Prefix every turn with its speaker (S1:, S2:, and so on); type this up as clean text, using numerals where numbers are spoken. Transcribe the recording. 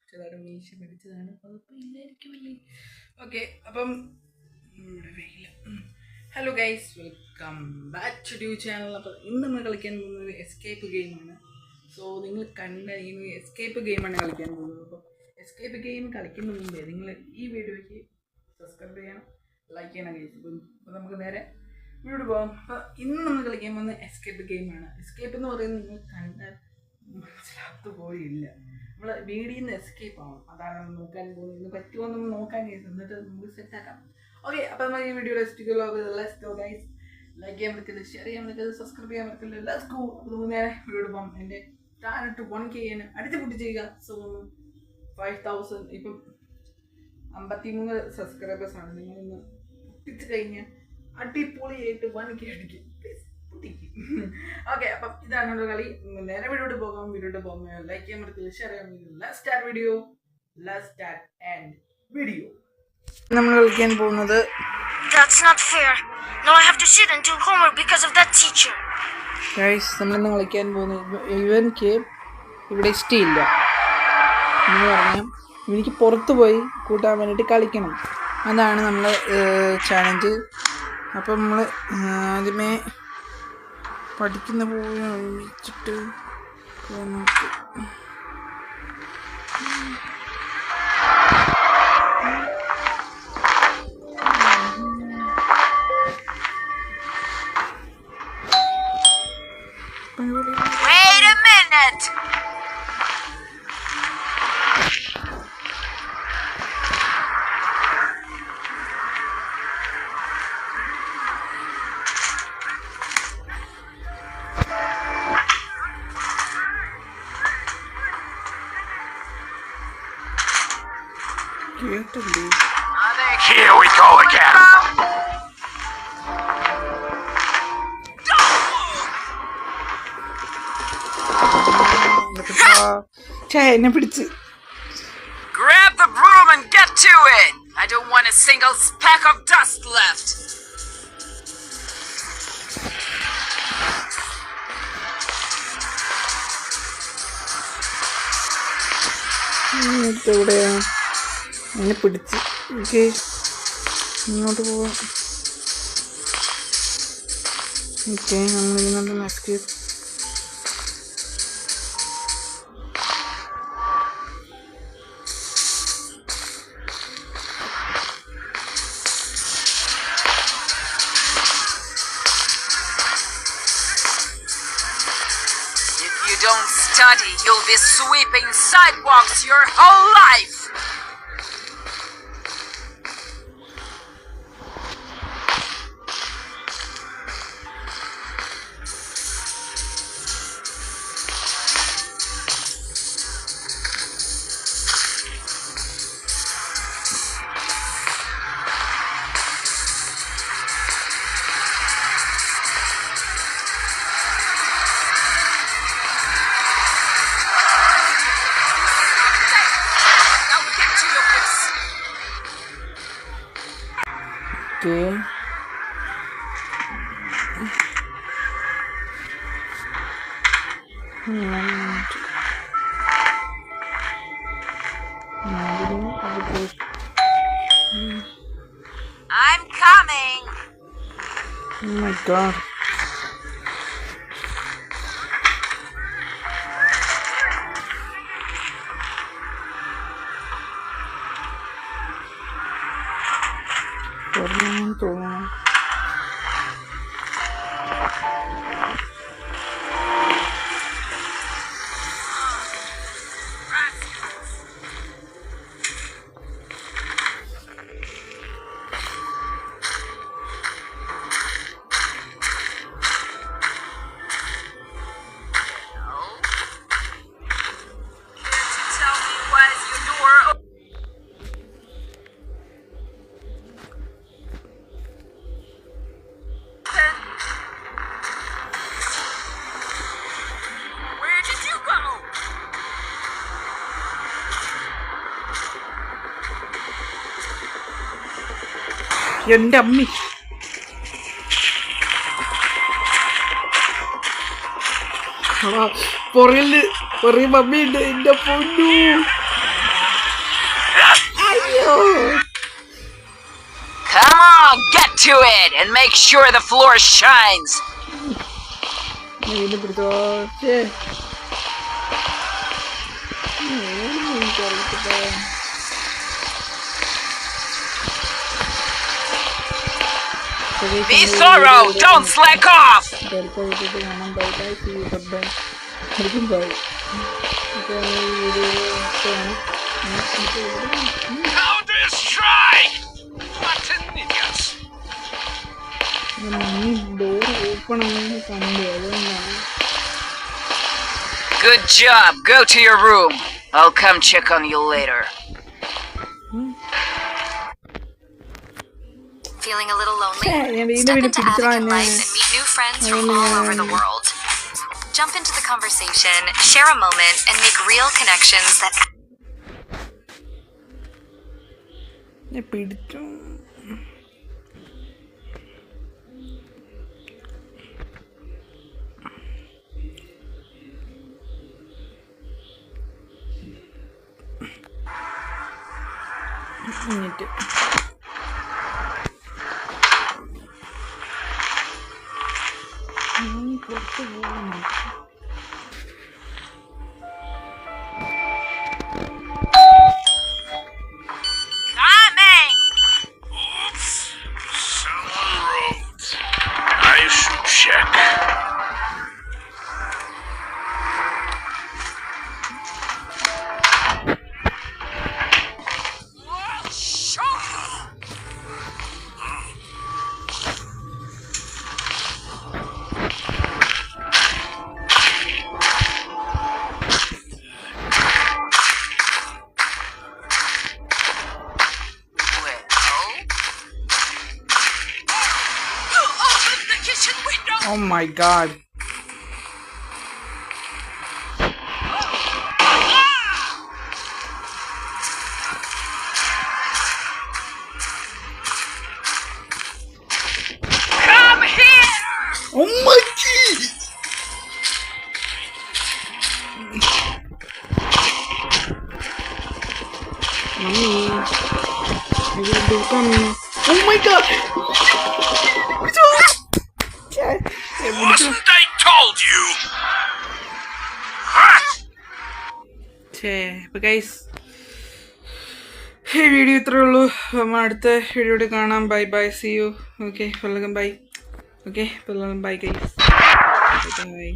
S1: ചെറുതായിട്ട് മീശ പിടിച്ചതാണ്, അതിപ്പോൾ ഇല്ലായിരിക്കുമല്ലേ. ഓക്കെ, അപ്പം hello guys, welcome back to new channel. അപ്പോൾ ഇന്ന് നമ്മൾ കളിക്കാൻ പോകുന്നത് എസ്കേപ്പ് ഗെയിമാണ്. സോ നിങ്ങൾ കണ്ട ഈ എസ്കേപ്പ് ഗെയിമാണ് കളിക്കാൻ പോകുന്നത്. അപ്പോൾ എസ്കേപ്പ് ഗെയിം കളിക്കുന്ന മുമ്പേ നിങ്ങൾ ഈ വീഡിയോയ്ക്ക് സബ്സ്ക്രൈബ് ചെയ്യണം, ലൈക്ക് ചെയ്യണം ഗൈസ്. അപ്പോൾ നമുക്ക് നേരെ വീഡിയോ പോകാം. അപ്പോൾ ഇന്ന് നമ്മൾ കളിക്കാൻ പോകുന്നത് എസ്കേപ്പ് ഗെയിമാണ്. എസ്കേപ്പ് എന്ന് പറയുന്നത് നിങ്ങൾ കണ്ടാൽ മനസ്സിലാത്ത പോയില്ല, നമ്മൾ വീഡിയോയിൽ നിന്ന് എസ്കേപ്പ് ആവും. അതാണ് നമ്മൾ നോക്കാൻ പോകുന്നത്. ഇന്ന് പറ്റുമോ നമ്മൾ നോക്കാൻ ഗൈസ്, എന്നിട്ട് നമുക്ക് സെറ്റാക്കാം. ഓക്കെ, അപ്പോൾ നമ്മൾ ഈ video let's go guys. Like ചെയ്യാൻ പറ്റില്ല, ഷെയർ ചെയ്യാൻ പറ്റില്ല, സബ്സ്ക്രൈബ് ചെയ്യാൻ പറ്റില്ല. Let's go. അപ്പോൾ നമുക്ക് നേരെ വീഡിയോ പോകാം. എൻ്റെ ചാനൽ ടു 1K അടിച്ച് പൊട്ടി ചെയ്യുക. സോ 5000 ഇപ്പം 53 സബ്സ്ക്രൈബേഴ്സാണ്. നിങ്ങളിന്ന് പൊട്ടിച്ച് കഴിഞ്ഞാൽ അടിപൊളിയായിട്ട് 1K അടിക്കും. ഓക്കെ, അപ്പം ഇതാണ് കളി. നേരെ വീഡിയോട്ട് പോകാം. ലൈക്ക് ചെയ്യാൻ പറ്റില്ല, ഷെയർ ചെയ്യാൻ പറ്റില്ല. Let's start and video. നമ്മൾ കളിക്കാൻ പോകുന്നത് നമ്മളിന്ന് കളിക്കാൻ പോകുന്നത് ഇവൻക്ക് ഇവിടെ ഇഷ്ടമില്ല എന്ന് പറഞ്ഞാൽ എനിക്ക് പുറത്ത് പോയി കൂട്ടാൻ വേണ്ടിയിട്ട് കളിക്കണം. അതാണ് നമ്മൾ ചാലഞ്ച്. അപ്പം നമ്മൾ ആദ്യമേ പഠിക്കുന്ന പോയി വെച്ചിട്ട്
S2: Wait a minute.
S3: Here we go again.
S1: എന്നെ പിടിച്ച്.
S2: Grab the broom and get to it. I don't want a single speck of dust left.
S1: എവിടെയാ എന്നെ പിടിച്ച്? ഓക്കെ, ഇങ്ങോട്ട് പോവാം. ഓക്കെ, നമ്മളിതിനകത്ത് escape.
S2: If you don't study, you'll be sweeping sidewalks your whole life.
S1: Okay.
S2: I'm coming.
S1: Oh my god. തോന്നുന്നു. എൻ്റെ അമ്മി. പുറകിൽ കുറേ മമ്മി ഉണ്ട് എൻ്റെ പൊന്നു. അയ്യോ
S2: Come on, get to it and make sure the floor shines.
S1: വീണ്ടും പിടിച്ചോ.
S2: Be thorough, don't slack off.
S1: കാണാം. Bye bye, see you, bye. ശരിക്കും bye.
S3: Counter strike! What an idiot!
S1: Door open ആണെന്ന് കണ്ടു, അതുകൊണ്ടാണ്.
S2: Good job, go to your room. I'll come check on you later.
S4: Feeling a little lonely?
S1: ഞാൻ വീണ്ടും
S4: Step
S1: വീണ്ടും
S4: into
S1: പിടിച്ചു
S4: Anakin life and meet new friends from all over the world. Jump into the conversation, share a moment, and make real connections that
S1: ഞാൻ പിടിച്ചു. Minute പുറത്ത് പോകുന്നു.
S2: Coming!
S3: Oops. Someone wrote. I should check.
S1: Oh my god.
S2: Come here!
S1: Oh my god. Mommy, I will do coming. Oh my god.
S3: Wasn't I told you? Huh?
S1: അപ്പോൾ guys ഈ video ഇത്രയേ ഉള്ളൂ. അടുത്ത വീഡിയോയിൽ കാണാം. Bye bye, see you. Okay, welcome bye. Okay, welcome bye guys. By.